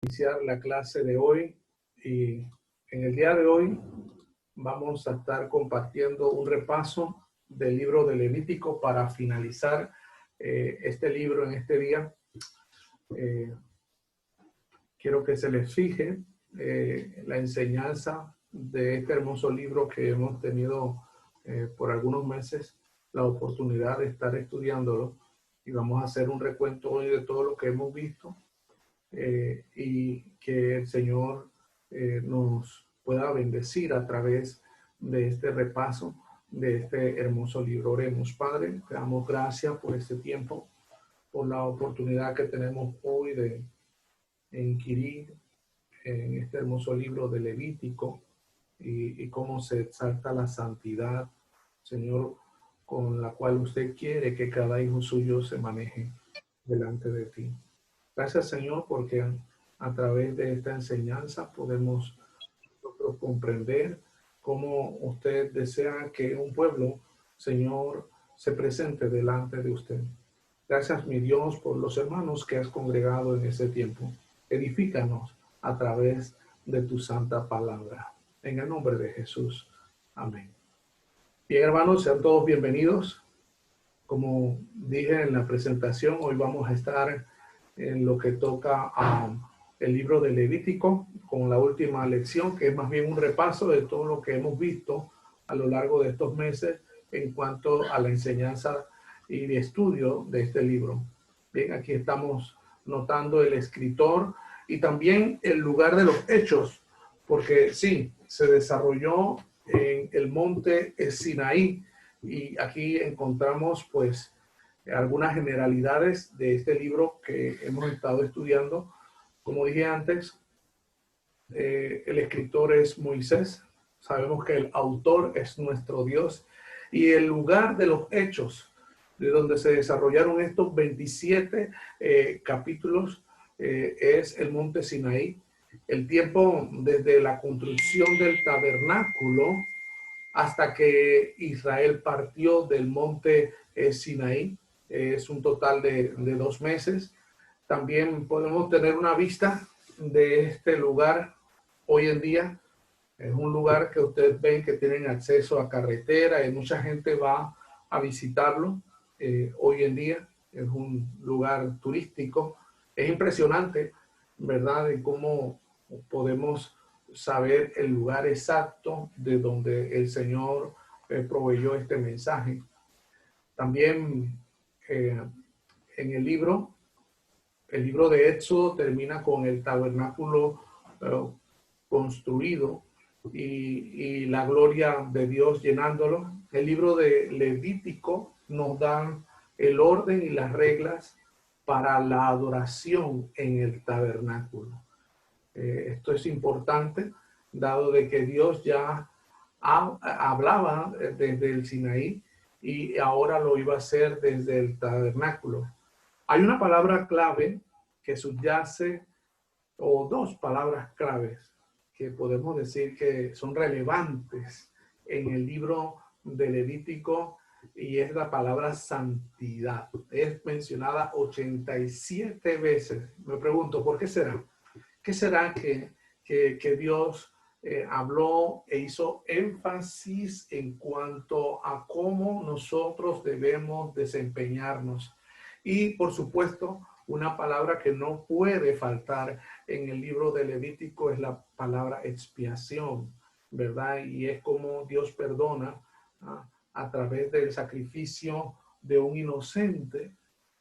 Iniciar la clase de hoy y en el día de hoy vamos a estar compartiendo un repaso del libro de Levítico para finalizar este libro en este día. Quiero que se les fije la enseñanza de este hermoso libro que hemos tenido por algunos meses la oportunidad de estar estudiándolo, y vamos a hacer un recuento hoy de todo lo que hemos visto. Y que el Señor nos pueda bendecir a través de este repaso de este hermoso libro. Oremos. Padre, te damos gracias por este tiempo, por la oportunidad que tenemos hoy de inquirir en este hermoso libro de Levítico y cómo se exalta la santidad, Señor, con la cual usted quiere que cada hijo suyo se maneje delante de ti. Gracias, Señor, porque a través de esta enseñanza podemos nosotros comprender cómo usted desea que un pueblo, Señor, se presente delante de usted. Gracias, mi Dios, por los hermanos que has congregado en ese tiempo. Edifícanos a través de tu santa palabra. En el nombre de Jesús. Amén. Bien, hermanos, sean todos bienvenidos. Como dije en la presentación, hoy vamos a estar en lo que toca a el libro de Levítico, con la última lección, que es más bien un repaso de todo lo que hemos visto a lo largo de estos meses en cuanto a la enseñanza y de estudio de este libro. Bien, aquí estamos notando el escritor y también el lugar de los hechos, porque sí, se desarrolló en el monte Sinaí, y aquí encontramos pues algunas generalidades de este libro que hemos estado estudiando. Como dije antes, el escritor es Moisés. Sabemos que el autor es nuestro Dios. Y el lugar de los hechos, de donde se desarrollaron estos 27 capítulos, es el monte Sinaí. El tiempo desde la construcción del tabernáculo hasta que Israel partió del monte Sinaí. Es un total de 2 meses. También podemos tener una vista de este lugar hoy en día. Es un lugar que ustedes ven que tienen acceso a carretera y mucha gente va a visitarlo hoy en día. Es un lugar turístico. Es impresionante, ¿verdad?, de cómo podemos saber el lugar exacto de donde el Señor proveyó este mensaje. También en el libro de Éxodo termina con el tabernáculo construido y la gloria de Dios llenándolo. El libro de Levítico nos da el orden y las reglas para la adoración en el tabernáculo. Esto es importante, dado de que Dios ya hablaba desde el Sinaí y ahora lo iba a hacer desde el tabernáculo. Hay una palabra clave que subyace, o dos palabras claves que podemos decir que son relevantes en el libro de Levítico, y es la palabra santidad. Es mencionada 87 veces. Me pregunto, ¿por qué será? ¿Qué será que Dios habló e hizo énfasis en cuanto a cómo nosotros debemos desempeñarnos? Y por supuesto, una palabra que no puede faltar en el libro de Levítico es la palabra expiación, ¿verdad? Y es como Dios perdona a través del sacrificio de un inocente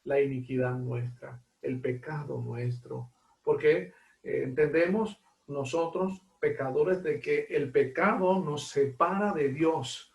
la iniquidad nuestra, el pecado nuestro. Porque entendemos nosotros, pecadores, de que el pecado nos separa de Dios,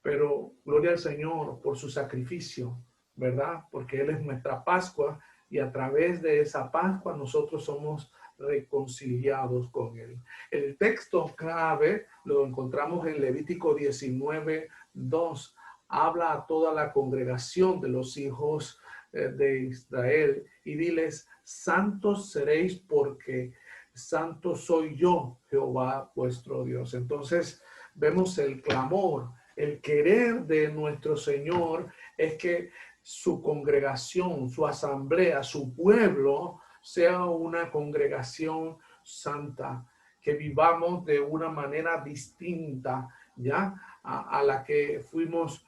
pero gloria al Señor por su sacrificio, ¿verdad? Porque Él es nuestra Pascua, y a través de esa Pascua nosotros somos reconciliados con Él. El texto clave lo encontramos en Levítico 19:2. Habla a toda la congregación de los hijos de Israel y diles: santos seréis porque santo soy yo, Jehová vuestro Dios. Entonces vemos el clamor, el querer de nuestro Señor es que su congregación, su asamblea, su pueblo sea una congregación santa, que vivamos de una manera distinta, ¿ya? A la que fuimos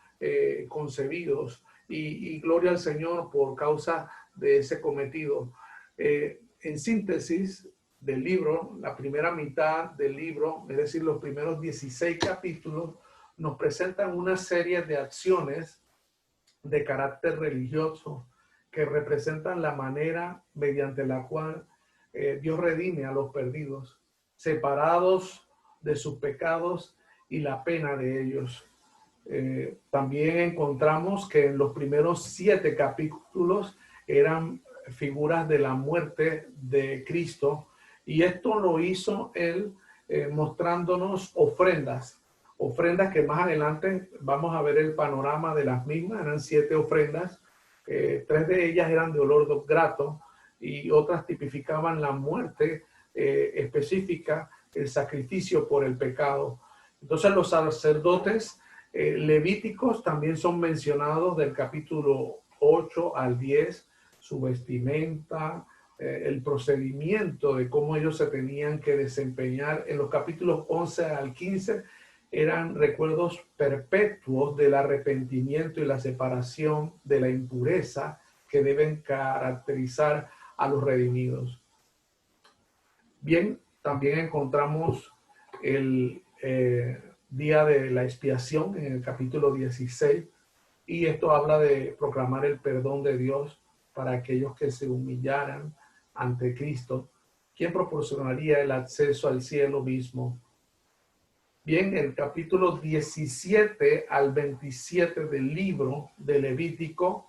concebidos. Y gloria al Señor por causa de ese cometido. En síntesis del libro, la primera mitad del libro, es decir, los primeros 16 capítulos, nos presentan una serie de acciones de carácter religioso que representan la manera mediante la cual Dios redime a los perdidos, separados de sus pecados y la pena de ellos. También encontramos que en los primeros 7 capítulos eran figuras de la muerte de Cristo, y esto lo hizo él mostrándonos ofrendas que más adelante vamos a ver el panorama de las mismas. Eran 7 ofrendas, 3 de ellas eran de olor grato y otras tipificaban la muerte específica, el sacrificio por el pecado. Entonces los sacerdotes levíticos también son mencionados del capítulo 8 al 10, su vestimenta, el procedimiento de cómo ellos se tenían que desempeñar. En los capítulos 11 al 15 eran recuerdos perpetuos del arrepentimiento y la separación de la impureza que deben caracterizar a los redimidos. Bien, también encontramos el día de la expiación en el capítulo 16, y esto habla de proclamar el perdón de Dios para aquellos que se humillaran ante Cristo, quien proporcionaría el acceso al cielo mismo. Bien, el capítulo 17 al 27 del libro de Levítico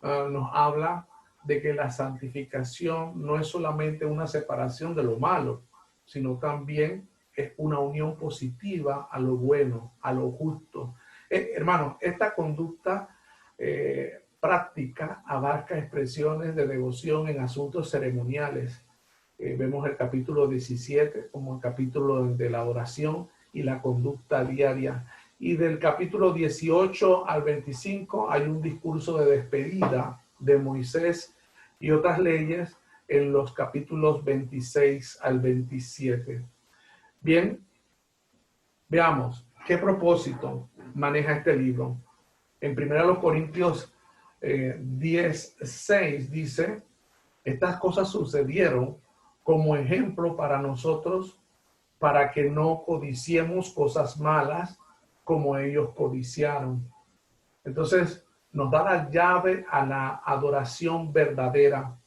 nos habla de que la santificación no es solamente una separación de lo malo, sino también es una unión positiva a lo bueno, a lo justo. Hermanos, esta conducta práctica abarca expresiones de devoción en asuntos ceremoniales. Vemos el capítulo 17 como el capítulo de la oración y la conducta diaria. Y del capítulo 18 al 25 hay un discurso de despedida de Moisés y otras leyes en los capítulos 26 al 27. Bien, veamos qué propósito maneja este libro. En 1 Corintios 10:6 dice: estas cosas sucedieron como ejemplo para nosotros, para que no codiciemos cosas malas como ellos codiciaron. Entonces nos da la llave a la adoración verdadera,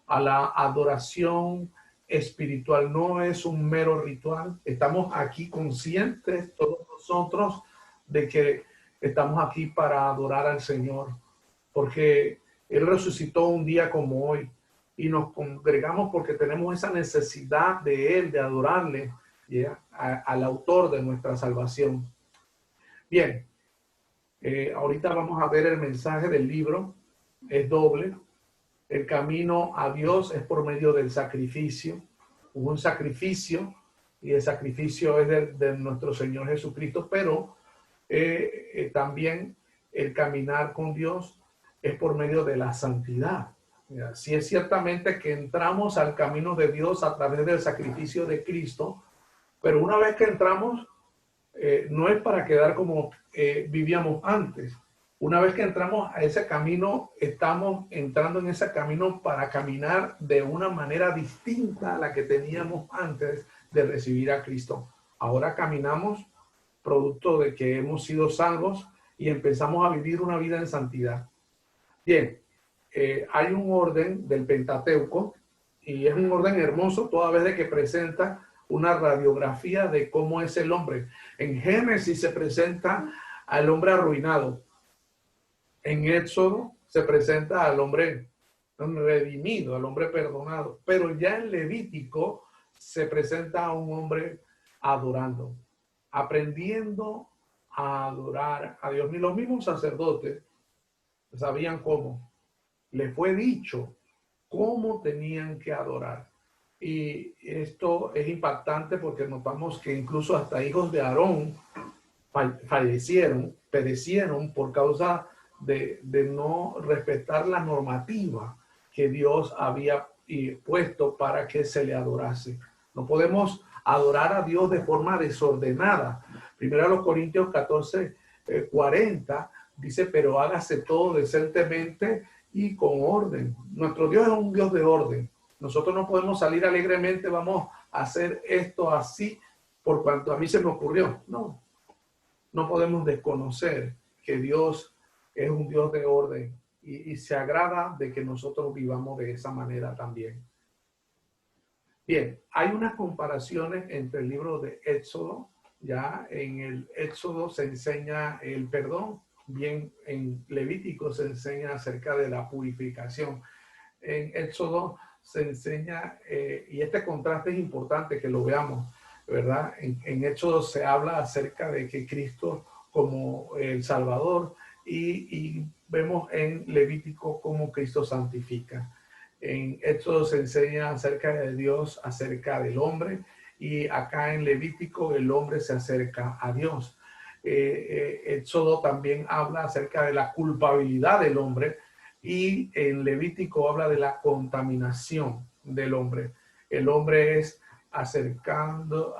a la adoración espiritual. No es un mero ritual. Estamos aquí conscientes todos nosotros de que estamos aquí para adorar al Señor, porque Él resucitó un día como hoy y nos congregamos porque tenemos esa necesidad de Él, de adorarle, al autor de nuestra salvación. Bien, ahorita vamos a ver el mensaje del libro. Es doble. El camino a Dios es por medio del sacrificio. Hubo un sacrificio y el sacrificio es de nuestro Señor Jesucristo, pero también el caminar con Dios es por medio de la santidad. Sí, es ciertamente que entramos al camino de Dios a través del sacrificio de Cristo, pero una vez que entramos, no es para quedar como vivíamos antes. Una vez que entramos a ese camino, estamos entrando en ese camino para caminar de una manera distinta a la que teníamos antes de recibir a Cristo. Ahora caminamos producto de que hemos sido salvos y empezamos a vivir una vida en santidad. Bien, hay un orden del Pentateuco y es un orden hermoso toda vez de que presenta una radiografía de cómo es el hombre. En Génesis se presenta al hombre arruinado. En Éxodo se presenta al hombre redimido, al hombre perdonado. Pero ya en Levítico se presenta a un hombre adorando, aprendiendo a adorar a Dios. Ni los mismos sacerdotes sabían cómo. Les fue dicho cómo tenían que adorar. Y esto es impactante porque notamos que incluso hasta hijos de Aarón perecieron por causa de no respetar la normativa que Dios había y puesto para que se le adorase. No podemos adorar a Dios de forma desordenada. Primero a los Corintios 14, 40 dice, pero hágase todo decentemente y con orden. Nuestro Dios es un Dios de orden. Nosotros no podemos salir alegremente, vamos a hacer esto así por cuanto a mí se me ocurrió. No, no podemos desconocer que Dios es un Dios de orden y se agrada de que nosotros vivamos de esa manera también. Bien, hay unas comparaciones entre el libro de Éxodo. Ya en el Éxodo se enseña el perdón, bien en Levítico se enseña acerca de la purificación. En Éxodo se enseña, y este contraste es importante que lo veamos, ¿verdad? En Éxodo se habla acerca de que Cristo como el Salvador y vemos en Levítico cómo Cristo santifica. En Éxodo se enseña acerca de Dios, acerca del hombre, y acá en Levítico el hombre se acerca a Dios. Éxodo también habla acerca de la culpabilidad del hombre y en Levítico habla de la contaminación del hombre. El hombre es acercado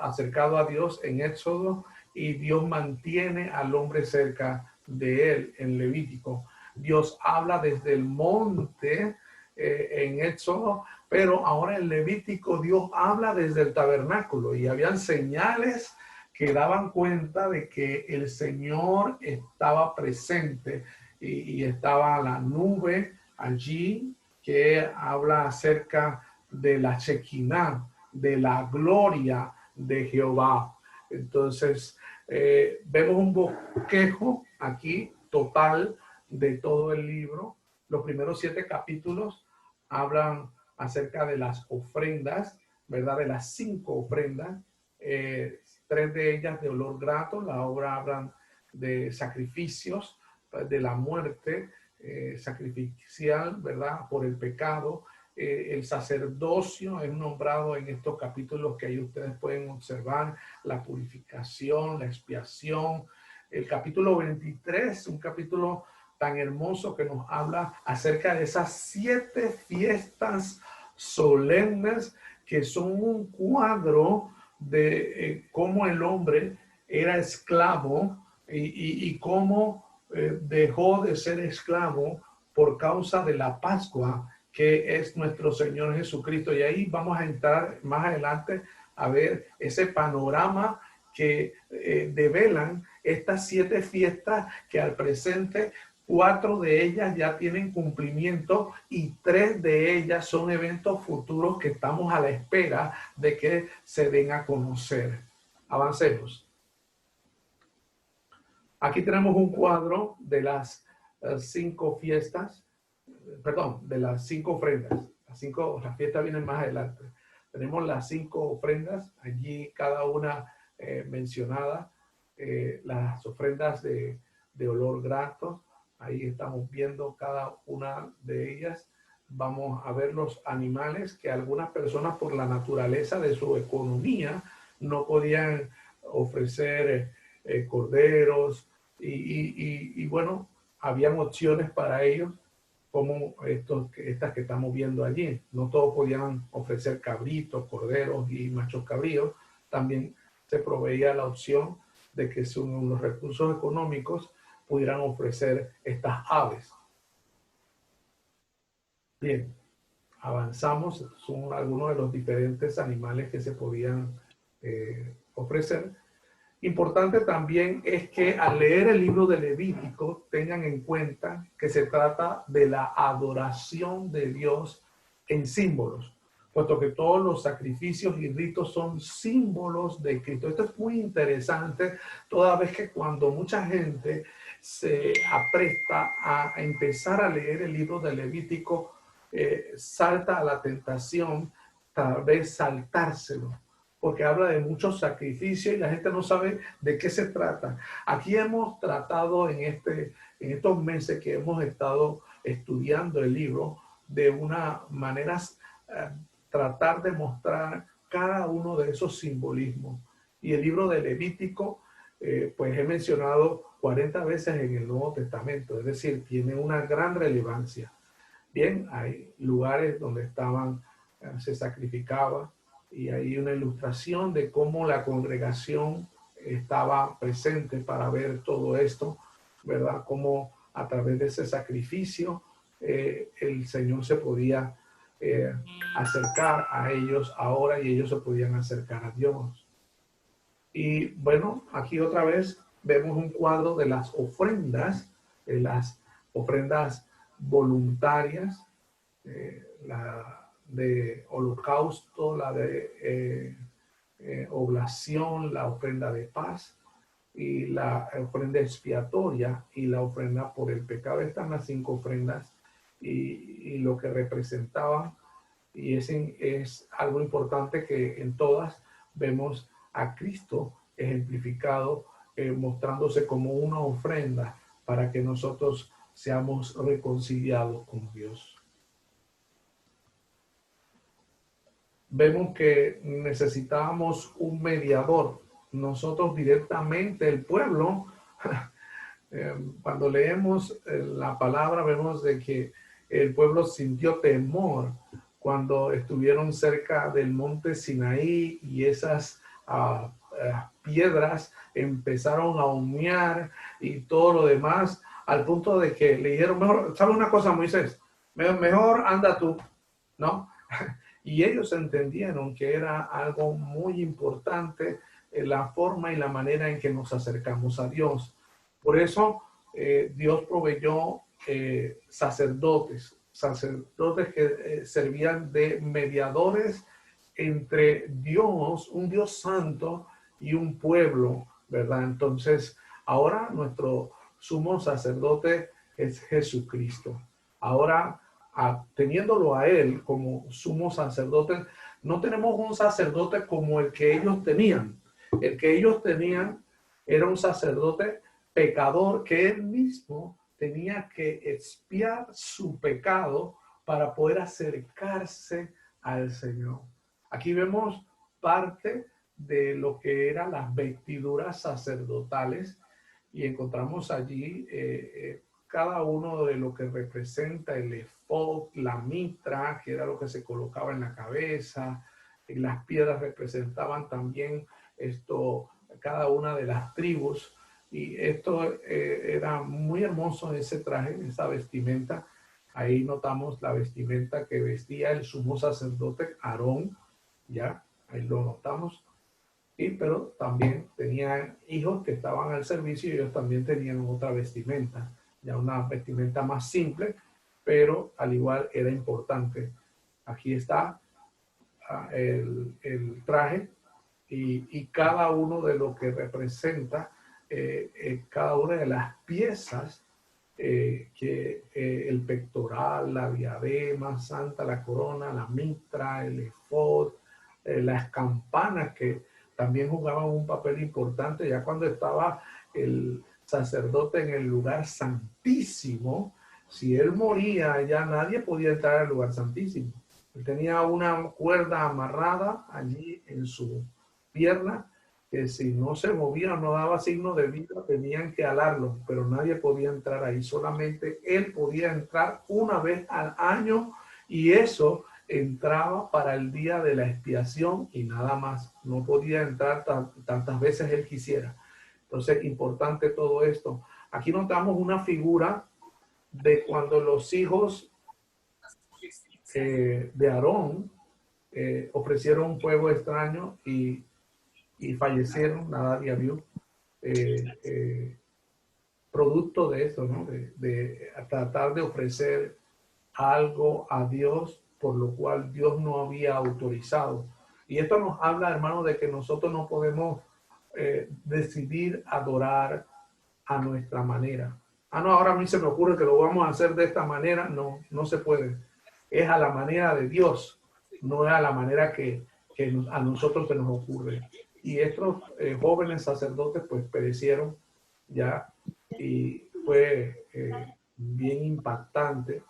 a Dios en Éxodo y Dios mantiene al hombre cerca de él en Levítico. Dios habla desde el monte en Éxodo, pero ahora en Levítico Dios habla desde el tabernáculo y habían señales que daban cuenta de que el Señor estaba presente y estaba la nube allí que habla acerca de la Shekinah, de la gloria de Jehová. Entonces, vemos un bosquejo aquí total de todo el libro. Los primeros 7 capítulos hablan acerca de las ofrendas, ¿verdad? De las 5 ofrendas, 3 de ellas de olor grato. La obra hablan de sacrificios, de la muerte sacrificial, ¿verdad? Por el pecado. El sacerdocio es nombrado en estos capítulos que ahí ustedes pueden observar, la purificación, la expiación. El capítulo 23, un capítulo tan hermoso que nos habla acerca de esas 7 fiestas solemnes que son un cuadro de cómo el hombre era esclavo y cómo dejó de ser esclavo por causa de la Pascua, que es nuestro Señor Jesucristo. Y ahí vamos a entrar más adelante a ver ese panorama que develan estas 7 fiestas que al presente 4 de ellas ya tienen cumplimiento y 3 de ellas son eventos futuros que estamos a la espera de que se den a conocer. Avancemos. Aquí tenemos un cuadro de las 5 fiestas, perdón, de las 5 ofrendas. Las fiestas vienen más adelante. Tenemos las 5 ofrendas, allí cada una mencionada, las ofrendas de olor grato. Ahí estamos viendo cada una de ellas. Vamos a ver los animales que algunas personas por la naturaleza de su economía no podían ofrecer corderos y bueno, habían opciones para ellos como estas que estamos viendo allí. No todos podían ofrecer cabritos, corderos y machos cabríos. También se proveía la opción de que según los recursos económicos pudieran ofrecer estas aves. Bien, avanzamos. Son algunos de los diferentes animales que se podían ofrecer. Importante también es que al leer el libro de Levítico tengan en cuenta que se trata de la adoración de Dios en símbolos, puesto que todos los sacrificios y ritos son símbolos de Cristo. Esto es muy interesante, toda vez que cuando mucha gente se apresta a empezar a leer el libro de Levítico, salta a la tentación, tal vez saltárselo, porque habla de muchos sacrificios y la gente no sabe de qué se trata. Aquí hemos tratado en estos meses que hemos estado estudiando el libro, de una manera tratar de mostrar cada uno de esos simbolismos. Y el libro de Levítico, pues he mencionado 40 veces en el Nuevo Testamento, es decir, tiene una gran relevancia. Bien, hay lugares donde estaban se sacrificaba, y hay una ilustración de cómo la congregación estaba presente para ver todo esto, ¿verdad? Cómo a través de ese sacrificio el Señor se podía acercar a ellos ahora y ellos se podían acercar a Dios. Y bueno, aquí otra vez vemos un cuadro de las ofrendas voluntarias, la de holocausto, la de oblación, la ofrenda de paz y la ofrenda expiatoria y la ofrenda por el pecado. Están las 5 ofrendas y lo que representaban, y es algo importante que en todas vemos a Cristo ejemplificado, mostrándose como una ofrenda para que nosotros seamos reconciliados con Dios. Vemos que necesitábamos un mediador. Nosotros directamente, el pueblo, cuando leemos la palabra, vemos de que el pueblo sintió temor cuando estuvieron cerca del monte Sinaí y esas piedras empezaron a humear y todo lo demás, al punto de que le dijeron, mejor, ¿sabes una cosa, Moisés? Mejor anda tú, ¿no? Y ellos entendieron que era algo muy importante la forma y la manera en que nos acercamos a Dios. Por eso Dios proveyó sacerdotes que servían de mediadores entre Dios, un Dios santo y un pueblo, ¿verdad? Entonces, ahora nuestro sumo sacerdote es Jesucristo. Ahora, teniéndolo a él como sumo sacerdote, no tenemos un sacerdote como el que ellos tenían. El que ellos tenían era un sacerdote pecador que él mismo tenía que expiar su pecado para poder acercarse al Señor. Aquí vemos parte de lo que eran las vestiduras sacerdotales y encontramos allí cada uno de lo que representa el efod, la mitra, que era lo que se colocaba en la cabeza, y las piedras representaban también cada una de las tribus, y esto era muy hermoso, ese traje, esa vestimenta. Ahí notamos la vestimenta que vestía el sumo sacerdote Aarón, ya, ahí lo notamos. Pero también tenía hijos que estaban al servicio y ellos también tenían otra vestimenta, ya una vestimenta más simple, pero al igual era importante. Aquí está el traje y cada uno de lo que representa, cada una de las piezas, el pectoral, la diadema santa, la corona, la mitra, el efod, las campanas que también jugaban un papel importante ya cuando estaba el sacerdote en el lugar santísimo. Si él moría, ya nadie podía entrar al lugar santísimo. Él tenía una cuerda amarrada allí en su pierna, que si no se movía o no daba signo de vida, tenían que alarlo, pero nadie podía entrar ahí. Solamente él podía entrar una vez al año, y eso entraba para el día de la expiación y nada más. No podía entrar tantas veces él quisiera. Entonces, importante todo esto. Aquí notamos una figura de cuando los hijos de Aarón ofrecieron un fuego extraño y fallecieron, Nadab y Abiú, producto de eso, ¿no? De tratar de ofrecer algo a Dios por lo cual Dios no había autorizado. Y esto nos habla, hermano, de que nosotros no podemos decidir adorar a nuestra manera. No, ahora a mí se me ocurre que lo vamos a hacer de esta manera. No, no se puede. Es a la manera de Dios, no es a la manera que a nosotros se nos ocurre. Y estos jóvenes sacerdotes pues perecieron ya, y fue bien impactante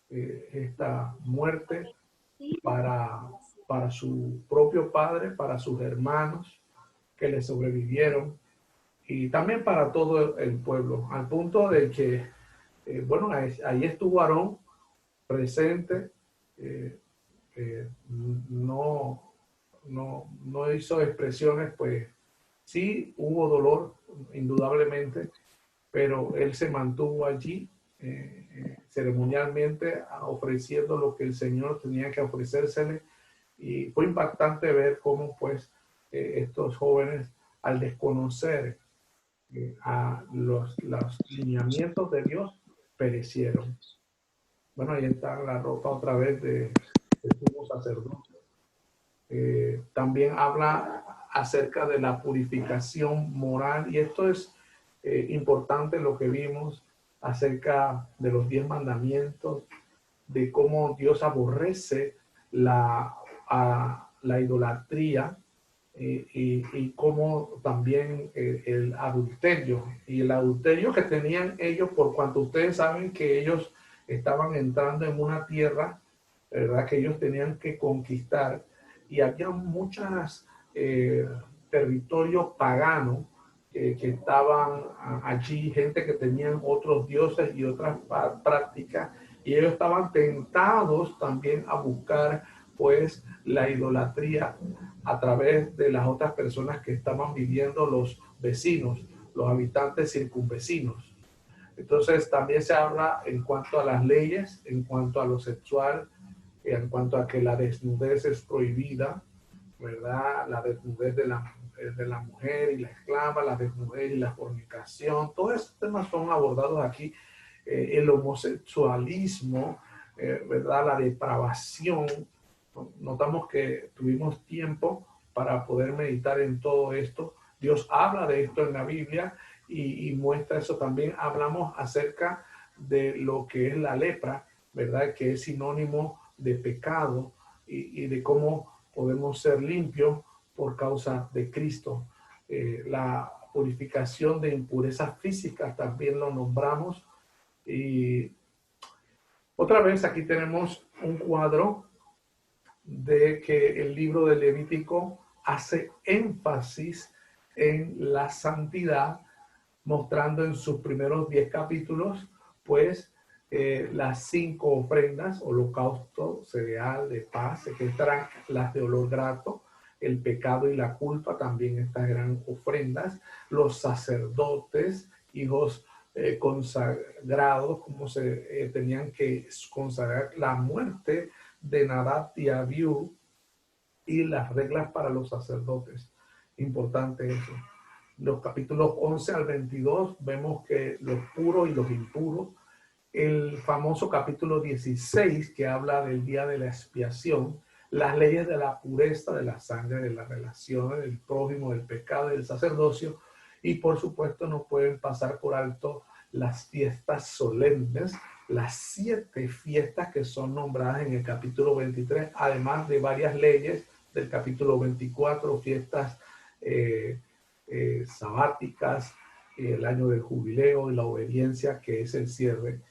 esta muerte para su propio padre, para sus hermanos que le sobrevivieron y también para todo el pueblo, al punto de que, bueno, ahí estuvo Aarón presente, no hizo expresiones, pues sí hubo dolor, indudablemente, pero él se mantuvo allí ceremonialmente ofreciendo lo que el Señor tenía que ofrecérsele, y fue impactante ver cómo pues estos jóvenes, al desconocer a los lineamientos de Dios, perecieron. Bueno, ahí está la ropa otra vez de sumo sacerdote. También habla acerca de la purificación moral, y esto es importante, lo que vimos acerca de los 10 mandamientos, de cómo Dios aborrece la idolatría, y cómo también el adulterio, y el adulterio que tenían ellos, por cuanto ustedes saben que ellos estaban entrando en una tierra, ¿verdad?, que ellos tenían que conquistar, y había muchos territorios paganos que estaban allí, gente que tenían otros dioses y otras prácticas, y ellos estaban tentados también a buscar pues la idolatría a través de las otras personas que estaban viviendo, los vecinos, los habitantes circunvecinos. Entonces también se habla en cuanto a las leyes, en cuanto a lo sexual, en cuanto a que la desnudez es prohibida, ¿verdad? La desnudez de la mujer y la esclava, la desnudez y la fornicación, todos estos temas son abordados aquí. El homosexualismo, ¿verdad? La depravación. Notamos que tuvimos tiempo para poder meditar en todo esto. Dios habla de esto en la Biblia y muestra eso también. Hablamos acerca de lo que es la lepra, ¿verdad? Que es sinónimo de pecado, y de cómo podemos ser limpios por causa de Cristo. La purificación de impurezas físicas también lo nombramos. Y otra vez aquí tenemos un cuadro de que el libro de Levítico hace énfasis en la santidad, mostrando en sus primeros 10 capítulos, pues, las 5 ofrendas: holocausto, cereal, de paz, que estarán las de olor grato, el pecado y la culpa, también estas eran ofrendas, los sacerdotes, hijos consagrados, como se tenían que consagrar, la muerte de Nadab y Abiú, y las reglas para los sacerdotes. Importante eso. Los capítulos 11 al 22 vemos que los puros y los impuros. El famoso capítulo 16, que habla del día de la expiación, las leyes de la pureza, de la sangre, de las relaciones, del prójimo, del pecado y del sacerdocio. Y por supuesto no pueden pasar por alto las fiestas solemnes, las 7 fiestas que son nombradas en el capítulo 23, además de varias leyes del capítulo 24, fiestas sabáticas, el año del jubileo y la obediencia, que es el cierre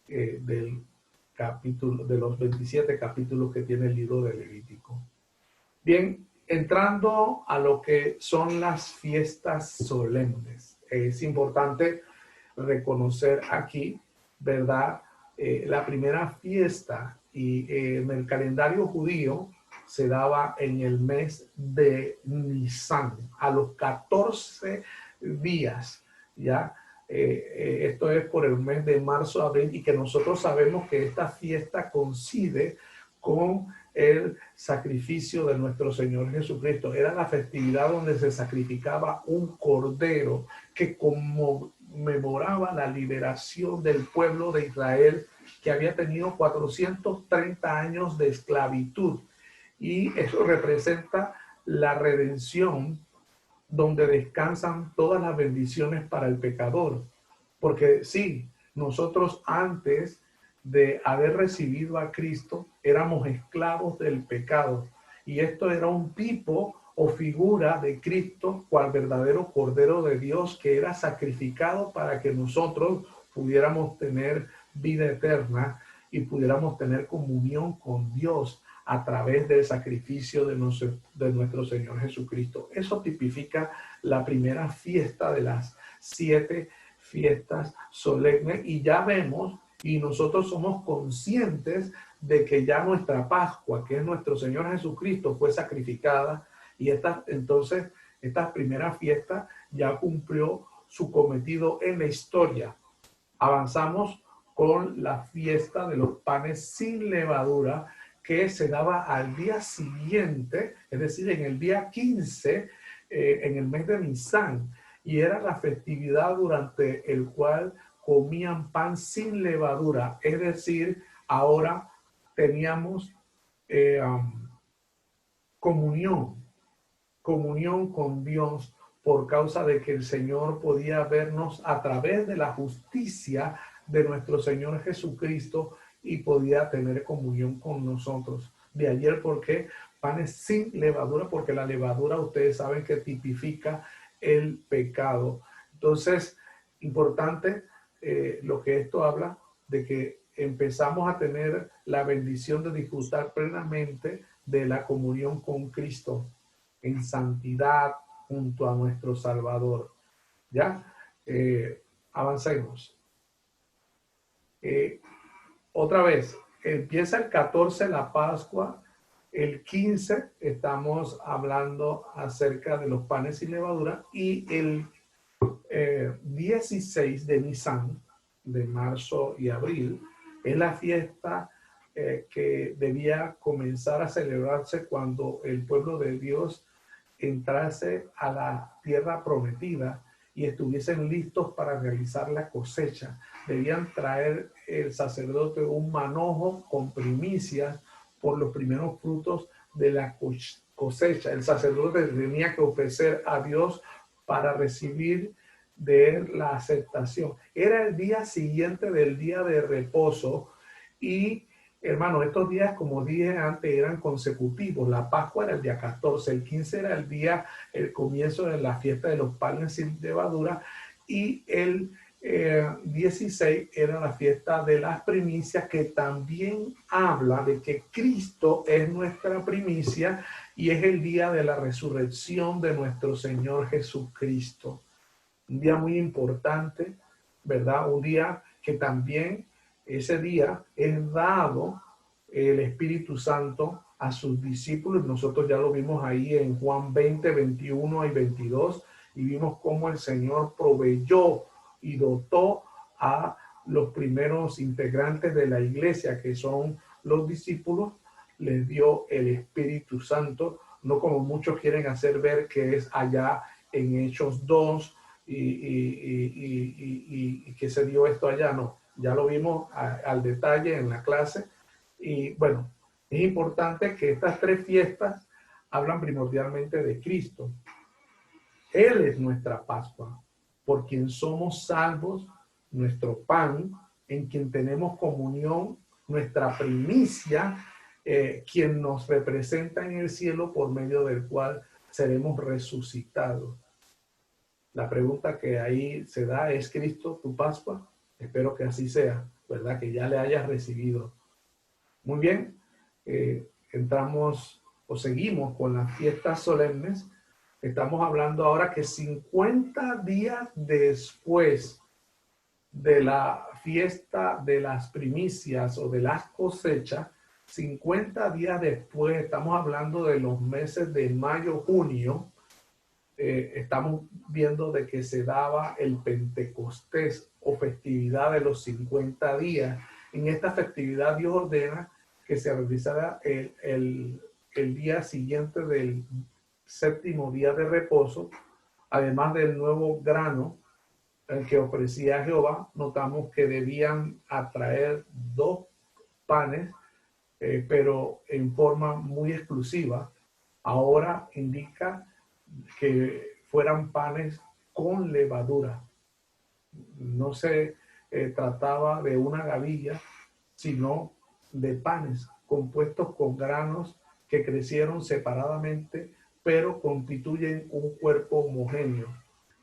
del capítulo, de los 27 capítulos que tiene el libro de Levítico. Bien, entrando a lo que son las fiestas solemnes, es importante reconocer aquí, ¿verdad? La primera fiesta en el calendario judío se daba en el mes de Nisan, a los 14 días, ¿ya? Esto es por el mes de marzo, abril, y que nosotros sabemos que esta fiesta coincide con el sacrificio de nuestro Señor Jesucristo. Era la festividad donde se sacrificaba un cordero que conmemoraba la liberación del pueblo de Israel, que había tenido 430 años de esclavitud. Y eso representa la redención, donde descansan todas las bendiciones para el pecador. Porque sí, nosotros antes de haber recibido a Cristo éramos esclavos del pecado, y esto era un tipo o figura de Cristo, cual verdadero Cordero de Dios, que era sacrificado para que nosotros pudiéramos tener vida eterna y pudiéramos tener comunión con Dios a través del sacrificio de nuestro Señor Jesucristo. Eso tipifica la primera fiesta de las 7 fiestas solemnes, y ya vemos y nosotros somos conscientes de que ya nuestra Pascua, que es nuestro Señor Jesucristo, fue sacrificada, y entonces esta primera fiesta ya cumplió su cometido en la historia. Avanzamos con la fiesta de los panes sin levadura, que se daba al día siguiente, es decir, en el día 15, en el mes de Nisan, y era la festividad durante el cual comían pan sin levadura, es decir, ahora teníamos comunión con Dios, por causa de que el Señor podía vernos a través de la justicia de nuestro Señor Jesucristo y podía tener comunión con nosotros. De ayer, ¿por qué? Panes sin levadura, porque la levadura ustedes saben que tipifica el pecado. Entonces, importante lo que esto habla de que empezamos a tener la bendición de disfrutar plenamente de la comunión con Cristo en santidad junto a nuestro Salvador. ¿Ya? Avancemos. Otra vez, empieza el 14 la Pascua, el 15 estamos hablando acerca de los panes sin levadura, y el 16 de Nisan, de marzo y abril, es la fiesta que debía comenzar a celebrarse cuando el pueblo de Dios entrase a la tierra prometida y estuviesen listos para realizar la cosecha. Debían traer el sacerdote un manojo con primicias por los primeros frutos de la cosecha. El sacerdote tenía que ofrecer a Dios para recibir de él la aceptación. Era el día siguiente del día de reposo, y hermano, estos días, como dije antes, eran consecutivos. La Pascua era el día 14, el 15 era el comienzo de la fiesta de los panes sin levadura, y el 16 era la fiesta de las primicias, que también habla de que Cristo es nuestra primicia y es el día de la resurrección de nuestro Señor Jesucristo. Un día muy importante, ¿verdad? Un día que también ese día es dado el Espíritu Santo a sus discípulos. Nosotros ya lo vimos ahí en Juan 20, 21 y 22, y vimos cómo el Señor proveyó y dotó a los primeros integrantes de la iglesia, que son los discípulos, les dio el Espíritu Santo, no como muchos quieren hacer ver que es allá en Hechos 2 y que se dio esto allá. No, ya lo vimos al detalle en la clase. Y bueno, es importante que estas tres fiestas hablan primordialmente de Cristo. Él es nuestra Pascua, por quien somos salvos, nuestro pan, en quien tenemos comunión, nuestra primicia, quien nos representa en el cielo, por medio del cual seremos resucitados. La pregunta que ahí se da es: ¿Cristo tu Pascua? Espero que así sea, ¿verdad? Que ya le hayas recibido. Muy bien, entramos o seguimos con las fiestas solemnes. Estamos hablando ahora que 50 días después de la fiesta de las primicias o de las cosechas, 50 días después, estamos hablando de los meses de mayo, junio, estamos viendo de que se daba el Pentecostés o festividad de los 50 días. En esta festividad Dios ordena que se realizara el día siguiente del séptimo día de reposo, además del nuevo grano que ofrecía Jehová. Notamos que debían atraer 2 panes, pero en forma muy exclusiva. Ahora indica que fueran panes con levadura. No se trataba de una gavilla, sino de panes compuestos con granos que crecieron separadamente, pero constituyen un cuerpo homogéneo.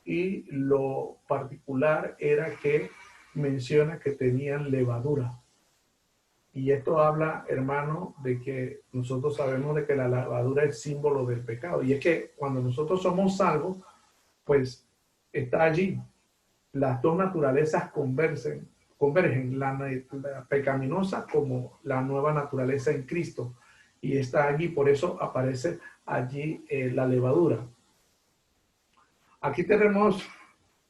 Y lo particular era que menciona que tenían levadura. Y esto habla, hermano, de que nosotros sabemos de que la levadura es símbolo del pecado. Y es que cuando nosotros somos salvos, pues está allí. Las dos naturalezas convergen convergen, la pecaminosa como la nueva naturaleza en Cristo. Y está allí, por eso aparece allí la levadura. Aquí tenemos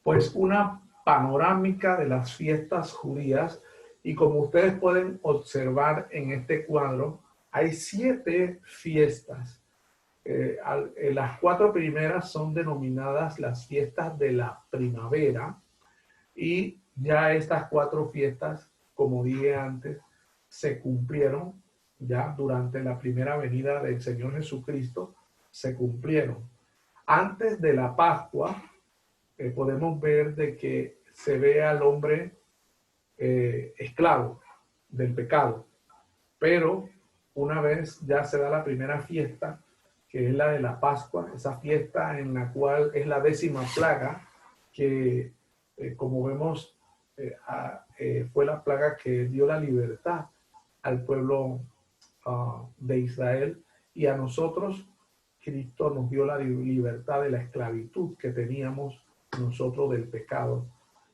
pues una panorámica de las fiestas judías y como ustedes pueden observar en este cuadro, hay 7 fiestas. Las 4 primeras son denominadas las fiestas de la primavera y ya estas 4 fiestas, como dije antes, se cumplieron ya durante la primera venida del Señor Jesucristo, se cumplieron. Antes de la Pascua, podemos ver de que se ve al hombre esclavo del pecado, pero una vez ya se da la primera fiesta, que es la de la Pascua, esa fiesta en la cual es la 10ª plaga, que como vemos fue la plaga que dio la libertad al pueblo de Israel, y a nosotros Cristo nos dio la libertad de la esclavitud que teníamos nosotros del pecado,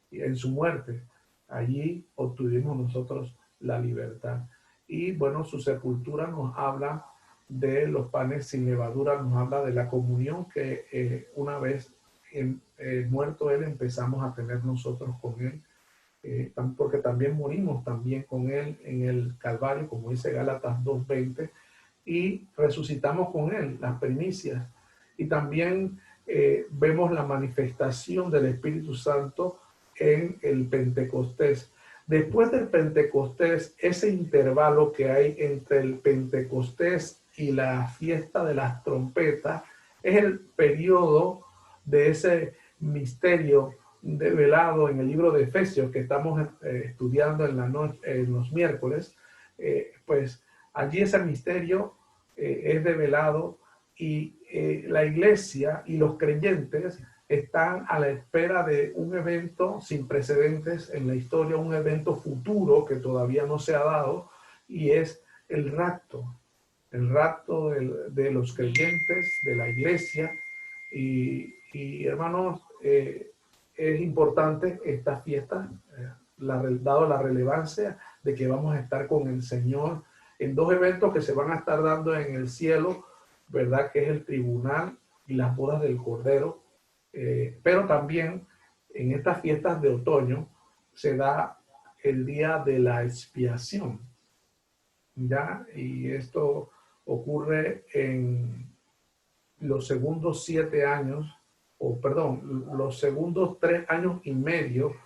y en su muerte allí obtuvimos nosotros la libertad. Y bueno, su sepultura nos habla de los panes sin levadura, nos habla de la comunión que una vez muerto él empezamos a tener nosotros con él, porque también morimos también con él en el Calvario, como dice Gálatas 2:20, y resucitamos con él, las primicias. Y también vemos la manifestación del Espíritu Santo en el Pentecostés. Después del Pentecostés, ese intervalo que hay entre el Pentecostés y la fiesta de las trompetas es el periodo de ese misterio develado en el libro de Efesios que estamos estudiando en la noche, en los miércoles. Pues allí ese misterio es develado y la iglesia y los creyentes están a la espera de un evento sin precedentes en la historia, un evento futuro que todavía no se ha dado, y es el rapto de los creyentes, de la iglesia. Y hermanos, es importante esta fiesta, dado la relevancia de que vamos a estar con el Señor en 2 eventos que se van a estar dando en el cielo, ¿verdad? Que es el tribunal y las bodas del Cordero. Pero también en estas fiestas de otoño se da el día de la expiación, ¿ya? Y esto ocurre en los segundos 7 años, o perdón, los segundos 3 años y medio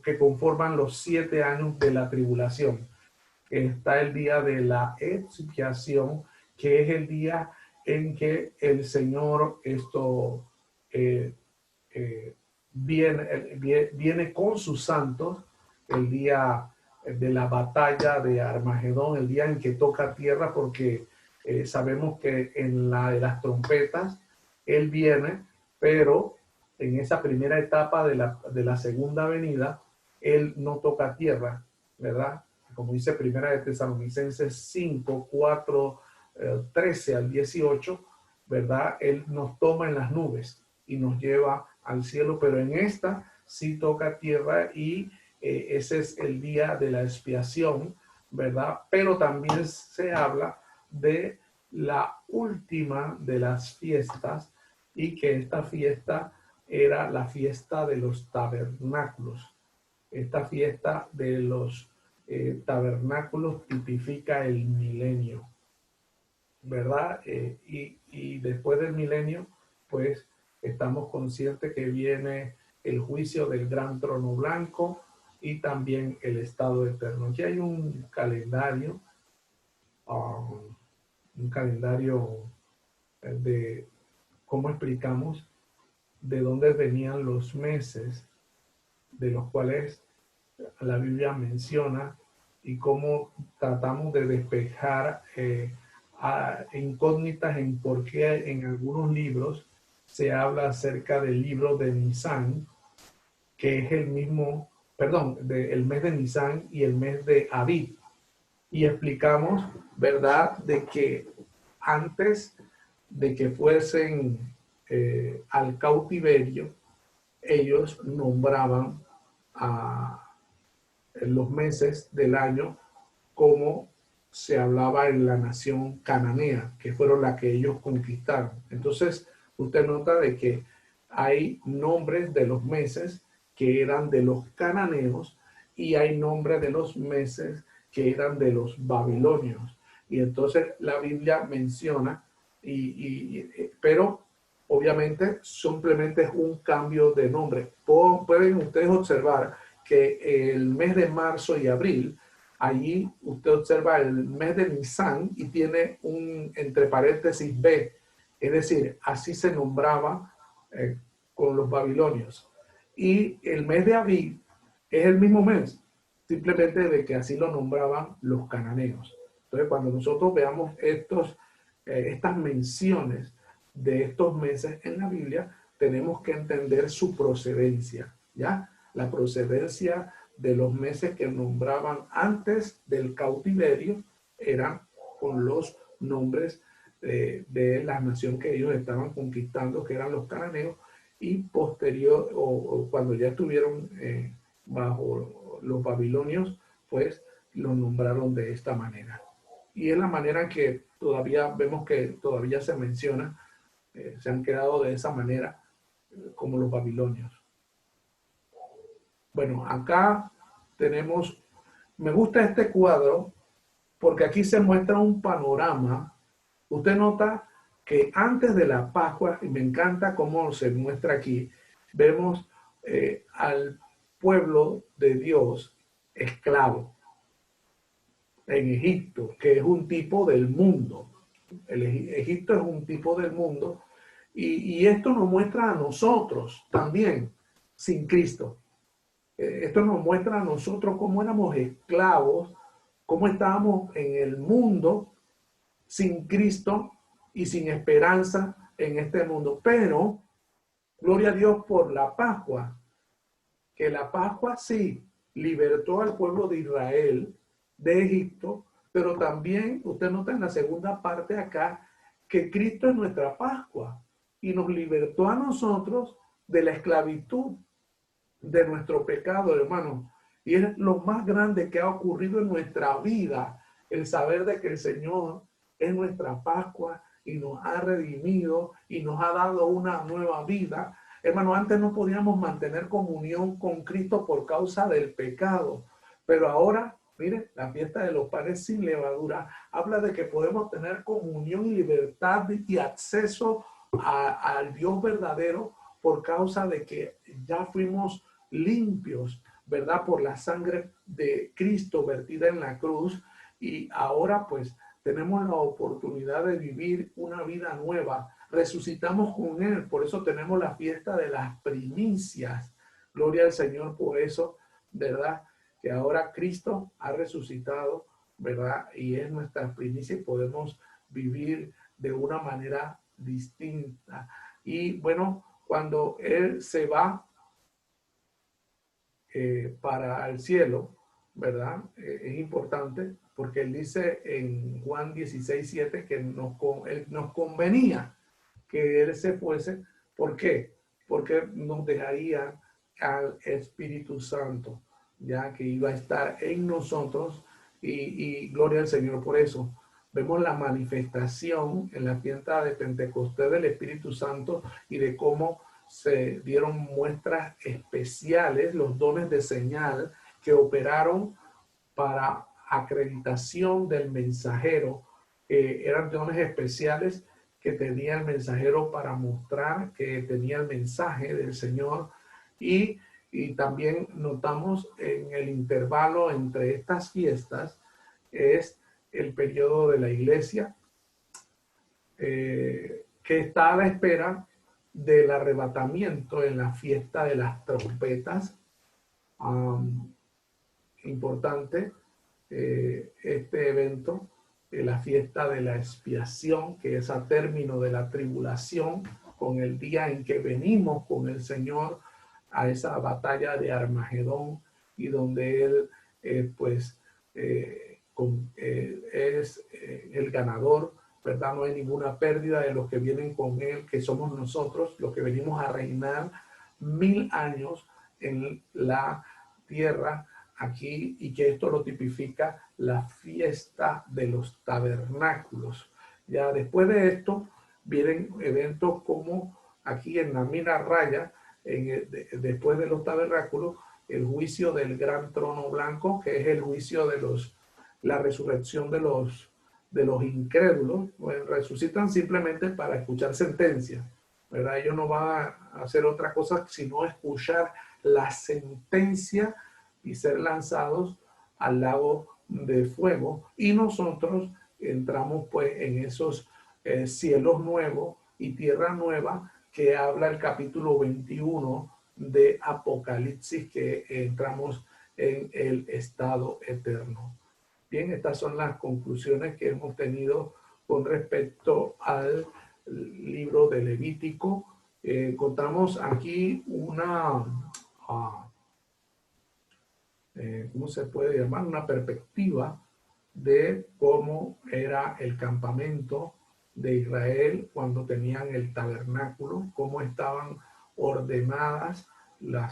que conforman los 7 años de la tribulación. Está el día de la expiación, que es el día en que el Señor viene con sus santos, el día de la batalla de Armagedón, el día en que toca tierra, porque sabemos que en la de las trompetas Él viene, pero en esa primera etapa de la segunda venida, Él no toca tierra, ¿verdad? Como dice Primera de Tesalonicenses 5, 4, 13 al 18, ¿verdad? Él nos toma en las nubes y nos lleva al cielo, pero en esta sí toca tierra y ese es el día de la expiación, ¿verdad? Pero también se habla de la última de las fiestas y que esta fiesta era la fiesta de los tabernáculos. Esta fiesta de los tabernáculos tipifica el milenio, ¿verdad? Y después del milenio, pues estamos conscientes que viene el juicio del gran trono blanco y también el estado eterno. Aquí hay un calendario de cómo explicamos de dónde venían los meses, de los cuales la Biblia menciona, y cómo tratamos de despejar incógnitas en por qué en algunos libros se habla acerca del libro de Nisan, que es el mismo, perdón, el mes de Nisan y el mes de Abib. Y explicamos, ¿verdad?, de que antes de que fuesen al cautiverio, ellos nombraban los meses del año como se hablaba en la nación cananea, que fueron las que ellos conquistaron. Entonces, usted nota de que hay nombres de los meses que eran de los cananeos y hay nombres de los meses que eran de los babilonios. Y entonces la Biblia menciona, pero obviamente simplemente es un cambio de nombre. Pueden ustedes observar que el mes de marzo y abril, allí usted observa el mes de Nisan y tiene un entre paréntesis B, es decir, así se nombraba con los babilonios. Y el mes de abril es el mismo mes, simplemente de que así lo nombraban los cananeos. Entonces, cuando nosotros veamos estas menciones de estos meses en la Biblia, tenemos que entender su procedencia, ¿ya? La procedencia de los meses que nombraban antes del cautiverio eran con los nombres de la nación que ellos estaban conquistando, que eran los cananeos, y posterior, o cuando ya estuvieron bajo los babilonios, pues los nombraron de esta manera. Y es la manera que todavía vemos que todavía se menciona, se han quedado de esa manera, como los babilonios. Bueno, acá tenemos, me gusta este cuadro porque aquí se muestra un panorama. Usted nota que antes de la Pascua, y me encanta cómo se muestra aquí, vemos al pueblo de Dios esclavo en Egipto, que es un tipo del mundo. Egipto es un tipo del mundo, y esto nos muestra a nosotros también sin Cristo. Esto nos muestra a nosotros cómo éramos esclavos, cómo estábamos en el mundo sin Cristo y sin esperanza en este mundo. Pero, gloria a Dios por la Pascua, que la Pascua sí libertó al pueblo de Israel de Egipto, pero también usted nota en la segunda parte acá que Cristo es nuestra Pascua y nos libertó a nosotros de la esclavitud de nuestro pecado, hermano. Y es lo más grande que ha ocurrido en nuestra vida, el saber de que el Señor es nuestra Pascua y nos ha redimido y nos ha dado una nueva vida. Hermano, antes no podíamos mantener comunión con Cristo por causa del pecado, pero ahora, mire, la fiesta de los panes sin levadura habla de que podemos tener comunión y libertad y acceso al Dios verdadero por causa de que ya fuimos limpios, ¿verdad? Por la sangre de Cristo vertida en la cruz, y ahora pues tenemos la oportunidad de vivir una vida nueva. Resucitamos con Él, por eso tenemos la fiesta de las primicias. Gloria al Señor por eso, ¿verdad? Que ahora Cristo ha resucitado, ¿verdad? Y es nuestra primicia y podemos vivir de una manera distinta. Y bueno, cuando Él se va para el cielo, ¿verdad? Es importante porque Él dice en Juan 16:7 que él nos convenía que Él se fuese. ¿Por qué? Porque nos dejaría al Espíritu Santo, ya que iba a estar en nosotros, y gloria al Señor por eso. Vemos la manifestación en la fiesta de Pentecostés del Espíritu Santo y de cómo se dieron muestras especiales, los dones de señal que operaron para acreditación del mensajero. Eran dones especiales que tenía el mensajero para mostrar que tenía el mensaje del Señor, y también notamos en el intervalo entre estas fiestas es el periodo de la iglesia, que está a la espera del arrebatamiento en la fiesta de las trompetas. Importante este evento, la fiesta de la expiación, que es a término de la tribulación, con el día en que venimos con el Señor a esa batalla de Armagedón, y donde Él es el ganador, ¿verdad? No hay ninguna pérdida de los que vienen con Él, que somos nosotros, los que venimos a reinar 1000 años en la tierra, aquí, y que esto lo tipifica la fiesta de los tabernáculos. Ya después de esto vienen eventos como aquí en la mina Raya, después de los tabernáculos, el juicio del gran trono blanco, que es el juicio de la resurrección de los incrédulos. Pues resucitan simplemente para escuchar sentencia, ¿verdad? Ellos no van a hacer otra cosa sino escuchar la sentencia y ser lanzados al lago de fuego. Y nosotros entramos pues en esos cielos nuevos y tierra nueva que habla el capítulo 21 de Apocalipsis, que entramos en el estado eterno. Bien, estas son las conclusiones que hemos tenido con respecto al libro de Levítico. Encontramos aquí una, ¿cómo se puede llamar? Una perspectiva de cómo era el campamento de Israel cuando tenían el tabernáculo, cómo estaban ordenadas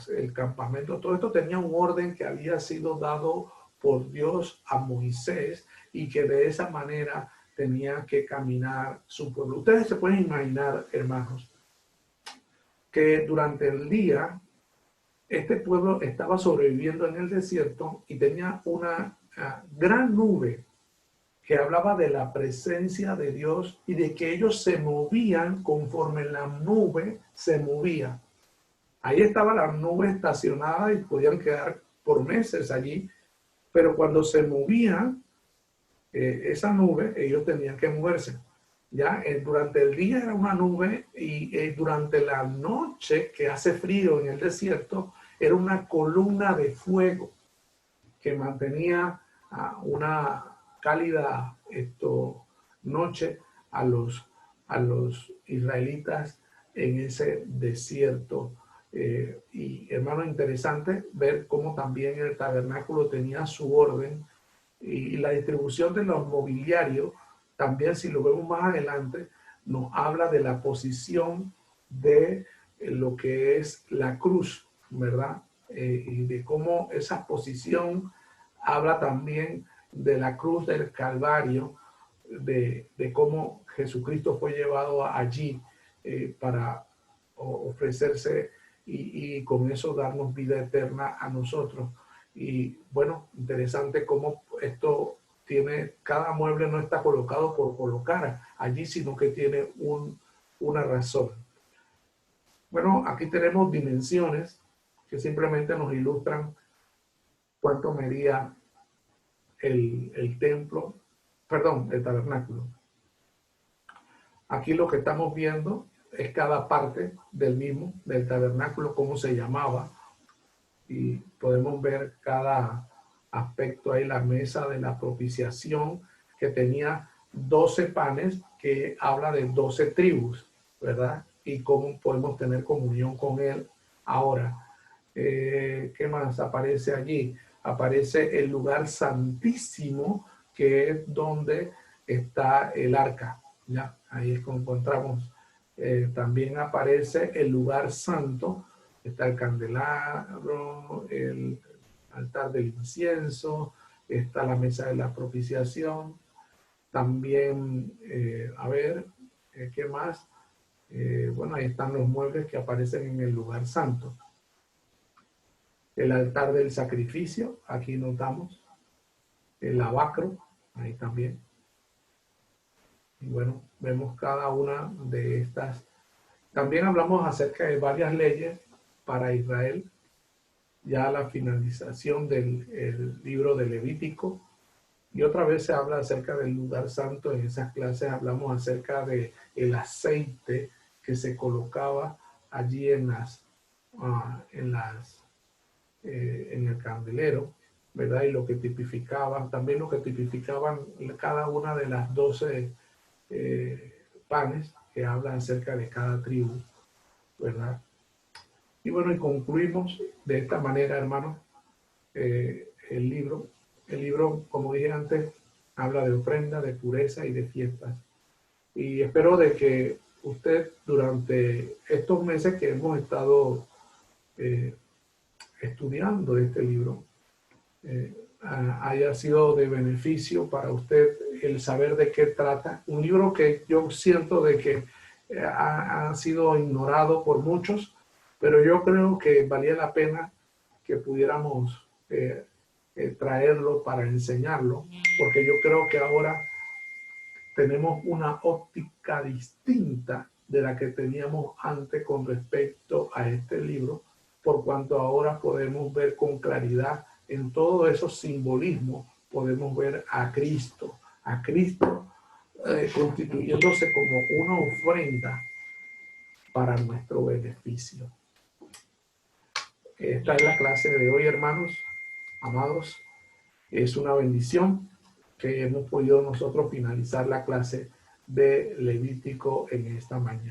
el campamento. Todo esto tenía un orden que había sido dado por Dios a Moisés y que de esa manera tenía que caminar su pueblo. Ustedes se pueden imaginar, hermanos, que durante el día este pueblo estaba sobreviviendo en el desierto y tenía una gran nube que hablaba de la presencia de Dios y de que ellos se movían conforme la nube se movía. Ahí estaba la nube estacionada y podían quedar por meses allí, pero cuando se movía esa nube, ellos tenían que moverse. Ya durante el día era una nube y durante la noche, que hace frío en el desierto, era una columna de fuego que mantenía una cálida noche a los israelitas en ese desierto. Y hermano, interesante ver cómo también el tabernáculo tenía su orden y la distribución de los mobiliarios. También, si lo vemos más adelante, nos habla de la posición de lo que es la cruz, ¿verdad? Y de cómo esa posición habla también de la cruz del Calvario, de cómo Jesucristo fue llevado allí para ofrecerse y con eso darnos vida eterna a nosotros. Y bueno, interesante cómo esto tiene, cada mueble no está colocado por colocar allí, sino que tiene una razón. Bueno, aquí tenemos dimensiones que simplemente nos ilustran cuánto medía el templo, perdón, el tabernáculo. Aquí lo que estamos viendo es cada parte del mismo, del tabernáculo, cómo se llamaba, y podemos ver cada aspecto ahí, la mesa de la propiciación, que tenía 12 panes, que habla de 12 tribus, ¿verdad? Y cómo podemos tener comunión con él ahora. ¿Qué más aparece allí? Aparece el lugar santísimo, que es donde está el arca, ¿ya? Ahí es como encontramos. También aparece el lugar santo, está el candelabro, el altar del incienso, está la mesa de la propiciación. También, ¿qué más? Bueno, ahí están los muebles que aparecen en el lugar santo. El altar del sacrificio, aquí notamos. El lavacro, ahí también. Y bueno, vemos cada una de estas. También hablamos acerca de varias leyes para Israel, ya la finalización del libro de Levítico. Y otra vez se habla acerca del lugar santo. En esas clases hablamos acerca de el aceite que se colocaba allí en el candelero, ¿verdad? Y lo que tipificaban, también lo que tipificaban cada una de las 12 panes que hablan acerca de cada tribu, ¿verdad? Y bueno, y concluimos de esta manera, hermanos, el libro. El libro, como dije antes, habla de ofrenda, de pureza y de fiestas. Y espero de que usted, durante estos meses que hemos estado estudiando este libro, haya sido de beneficio para usted el saber de qué trata. Un libro que yo siento de que ha sido ignorado por muchos, pero yo creo que valía la pena que pudiéramos traerlo para enseñarlo, porque yo creo que ahora tenemos una óptica distinta de la que teníamos antes con respecto a este libro, por cuanto ahora podemos ver con claridad en todos esos simbolismos, podemos ver a Cristo constituyéndose como una ofrenda para nuestro beneficio. Esta es la clase de hoy, hermanos, amados. Es una bendición que hemos podido nosotros finalizar la clase de Levítico en esta mañana.